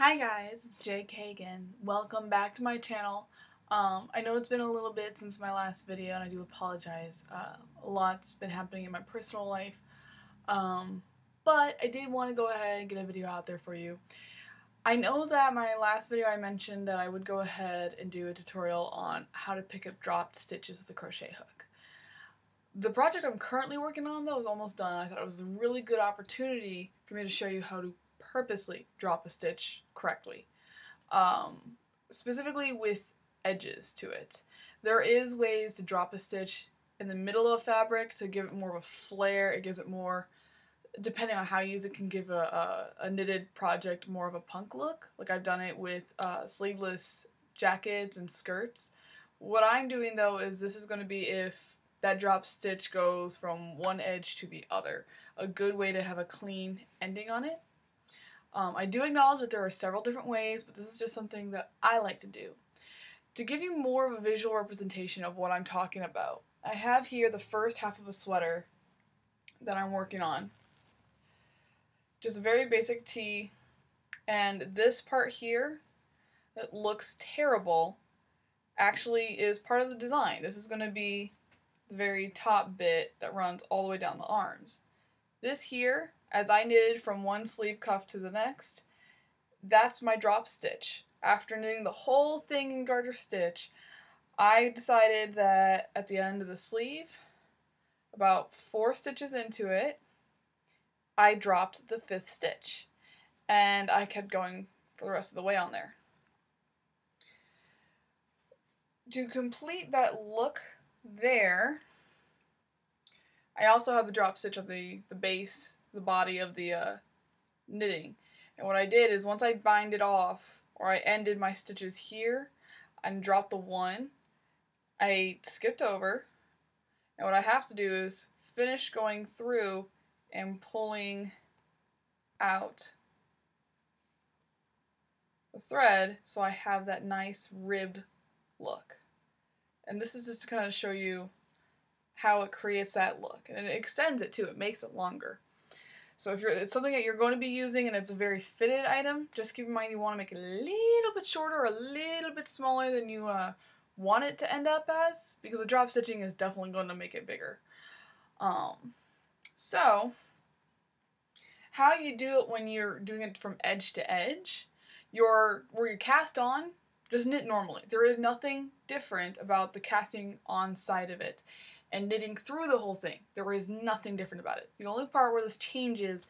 Hi guys, it's JK again. Welcome back to my channel. I know it's been a little bit since my last video and I do apologize. A lot's been happening in my personal life. But I did want to go ahead and get a video out there for you. I know that my last video I mentioned that I would go ahead and do a tutorial on how to pick up dropped stitches with a crochet hook. The project I'm currently working on though is almost done. I thought it was a really good opportunity for me to show you how to purposely drop a stitch correctly, specifically with edges to it. There is ways to drop a stitch in the middle of a fabric to give it more of a flare. It gives it more, depending on how you use it, can give a knitted project more of a punk look. Like I've done it with sleeveless jackets and skirts. What I'm doing though is this is going to be if that drop stitch goes from one edge to the other. A good way to have a clean ending on it. I do acknowledge that there are several different ways, but this is just something that I like to do. To give you more of a visual representation of what I'm talking about, I have here the first half of a sweater that I'm working on. Just a very basic tee, and this part here that looks terrible actually is part of the design. This is going to be the very top bit that runs all the way down the arms. This here, as I knitted from one sleeve cuff to the next, that's my drop stitch. After knitting the whole thing in garter stitch, I decided that at the end of the sleeve, about 4 stitches into it, I dropped the 5th stitch. And I kept going for the rest of the way on there. To complete that look there, I also have the drop stitch of the base, the body of the knitting. And what I did is once I bind it off, or I ended my stitches here and dropped the 1, I skipped over. And what I have to do is finish going through and pulling out the thread so I have that nice ribbed look. And this is just to kind of show you how it creates that look, and it extends it too. It makes it longer. So if it's something that you're going to be using and it's a very fitted item, just keep in mind you want to make it a little bit shorter or a little bit smaller than you want it to end up as, because the drop stitching is definitely going to make it bigger. So how you do it when you're doing it from edge to edge, where you cast on, just knit normally. There is nothing different about the casting on side of it. And knitting through the whole thing, there is nothing different about it. The only part where this changes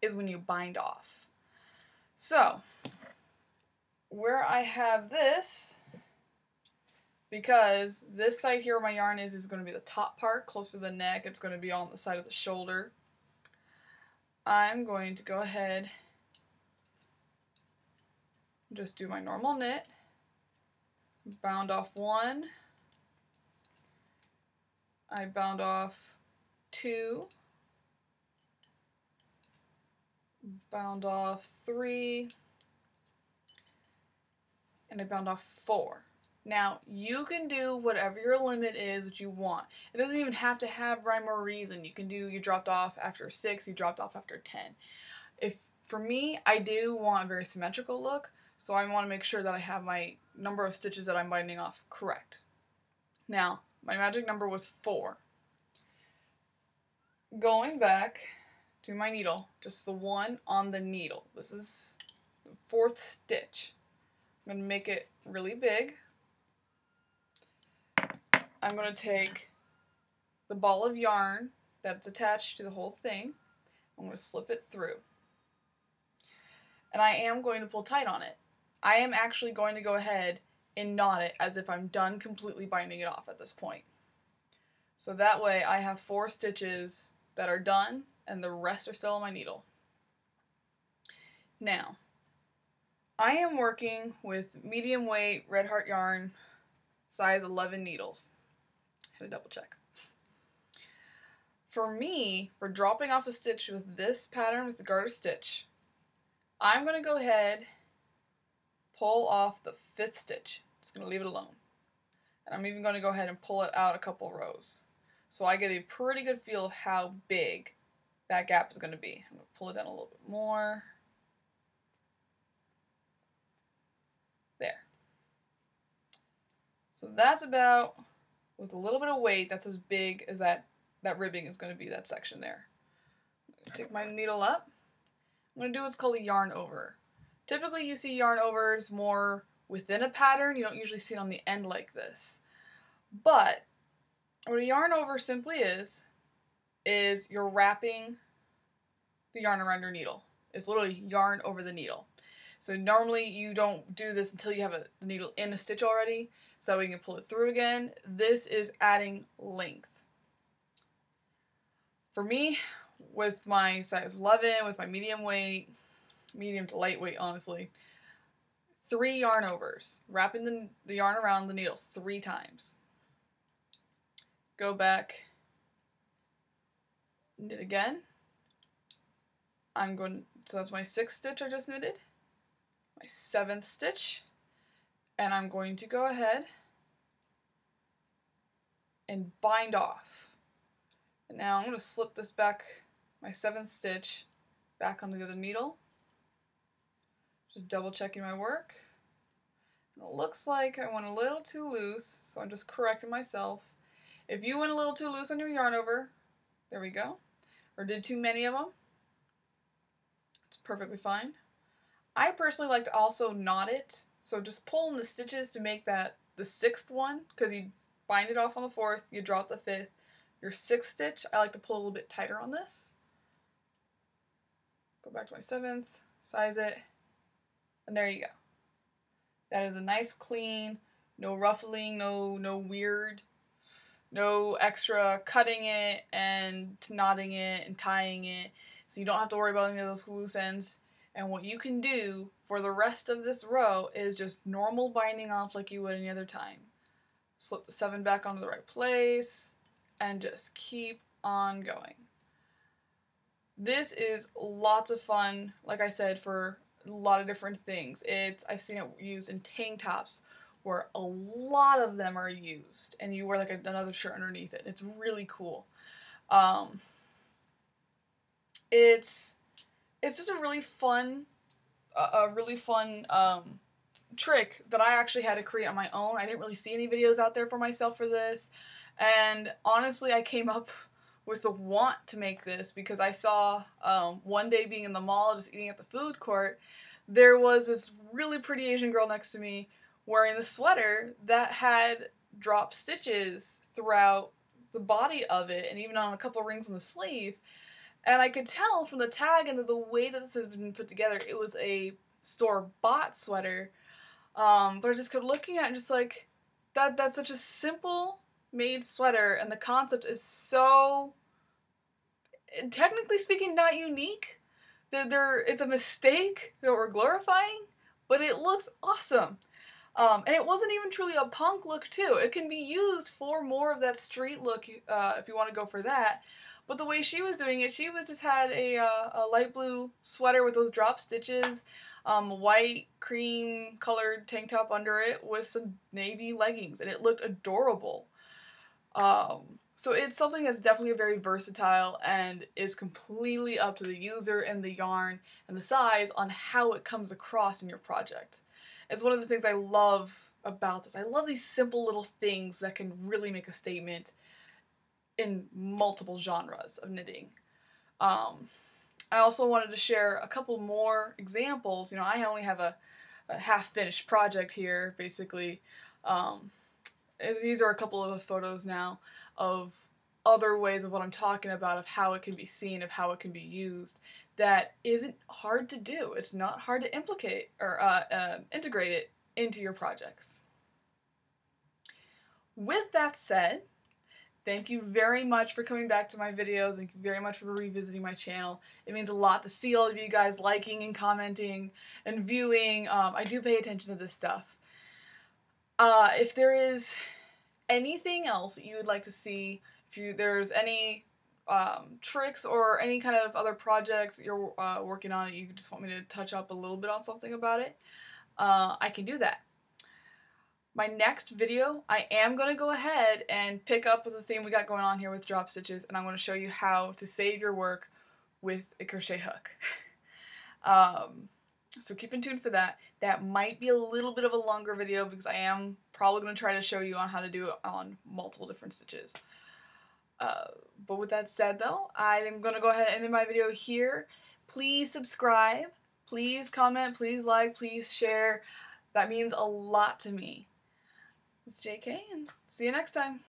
is when you bind off. So, where I have this, because this side here where my yarn is going to be the top part, close to the neck, it's going to be on the side of the shoulder. I'm going to go ahead and just do my normal knit, bound off 1, I bound off 2, bound off 3, and I bound off 4. Now, you can do whatever your limit is that you want. It doesn't even have to have rhyme or reason. You can do, you dropped off after 6, you dropped off after 10. For me, I do want a very symmetrical look, so I want to make sure that I have my number of stitches that I'm binding off correct. Now, my magic number was 4. Going back to my needle, just the 1 on the needle. This is the 4th stitch. I'm going to make it really big. I'm going to take the ball of yarn that's attached to the whole thing. I'm going to slip it through. And I am going to pull tight on it. I am actually going to go ahead and knot it as if I'm done completely binding it off at this point. So that way I have 4 stitches that are done and the rest are still on my needle. Now, I am working with medium weight Red Heart yarn, size 11 needles. I had to double check. For me, for dropping off a stitch with this pattern with the garter stitch, I'm going to go ahead, pull off the 5th stitch. Just going to leave it alone. And I'm even going to go ahead and pull it out a couple rows. So I get a pretty good feel of how big that gap is going to be. I'm going to pull it down a little bit more. So that's about, with a little bit of weight, that's as big as that ribbing is going to be, that section there. Take my needle up. I'm going to do what's called a yarn over. Typically you see yarn overs more within a pattern. You don't usually see it on the end like this. But what a yarn over simply is you're wrapping the yarn around your needle. It's literally yarn over the needle. So normally you don't do this until you have the needle in a stitch already, so that way you can pull it through again. This is adding length. For me, with my size 11, with my medium weight, medium to lightweight honestly, 3 yarn overs, wrapping the yarn around the needle 3 times. Go back, knit again. So that's my 6th stitch I just knitted, my 7th stitch, and I'm going to go ahead and bind off. And now I'm going to slip this back, my 7th stitch, back onto the other needle. Just double checking my work. And it looks like I went a little too loose, so I'm just correcting myself. If you went a little too loose on your yarn over, there we go, or did too many of them, it's perfectly fine. I personally like to also knot it, so just pull in the stitches to make that the 6th one, because you bind it off on the 4th, you drop the 5th, your 6th stitch, I like to pull a little bit tighter on this. Go back to my 7th, size it, and there you go. That is a nice clean, no ruffling, no weird, no extra cutting it and knotting it and tying it, so you don't have to worry about any of those loose ends. And what you can do for the rest of this row is just normal binding off like you would any other time. Slip the 7 back onto the right place and just keep on going. This is lots of fun, like I said, for a lot of different things. I've seen it used in tank tops where a lot of them are used, and you wear like another shirt underneath it. It's really cool. It's just a really fun trick that I actually had to create on my own. I didn't really see any videos out there for myself for this, and honestly I came up with the want to make this because I saw one day being in the mall just eating at the food court, there was this really pretty Asian girl next to me wearing the sweater that had drop stitches throughout the body of it and even on a couple rings on the sleeve. And I could tell from the tag and the way that this has been put together, it was a store-bought sweater. But I just kept looking at it and just like, that's such a simple made sweater, and the concept is so, technically speaking, not unique. It's a mistake that we're glorifying, but it looks awesome. And it wasn't even truly a punk look too. It can be used for more of that street look if you want to go for that. But the way she was doing it, she just had a light blue sweater with those drop stitches, white cream colored tank top under it with some navy leggings, and it looked adorable. So it's something that's definitely very versatile and is completely up to the user and the yarn and the size on how it comes across in your project. It's one of the things I love about this. I love these simple little things that can really make a statement in multiple genres of knitting. I also wanted to share a couple more examples. You know, I only have a half-finished project here, basically. These are a couple of photos now of other ways of what I'm talking about, of how it can be seen, of how it can be used, that isn't hard to do. It's not hard to implicate or integrate it into your projects. With that said, thank you very much for coming back to my videos. Thank you very much for revisiting my channel. It means a lot to see all of you guys liking and commenting and viewing. I do pay attention to this stuff. If there is anything else that you would like to see, if there's any tricks or any kind of other projects you're working on that you just want me to touch up a little bit on something about it, I can do that. My next video, I am going to go ahead and pick up with the theme we got going on here with drop stitches, and I'm going to show you how to save your work with a crochet hook. So keep in tune for that. That might be a little bit of a longer video because I am probably going to try to show you on how to do it on multiple different stitches. But with that said though, I am going to go ahead and end my video here. Please subscribe, please comment, please like, please share. That means a lot to me. It's JK and see you next time.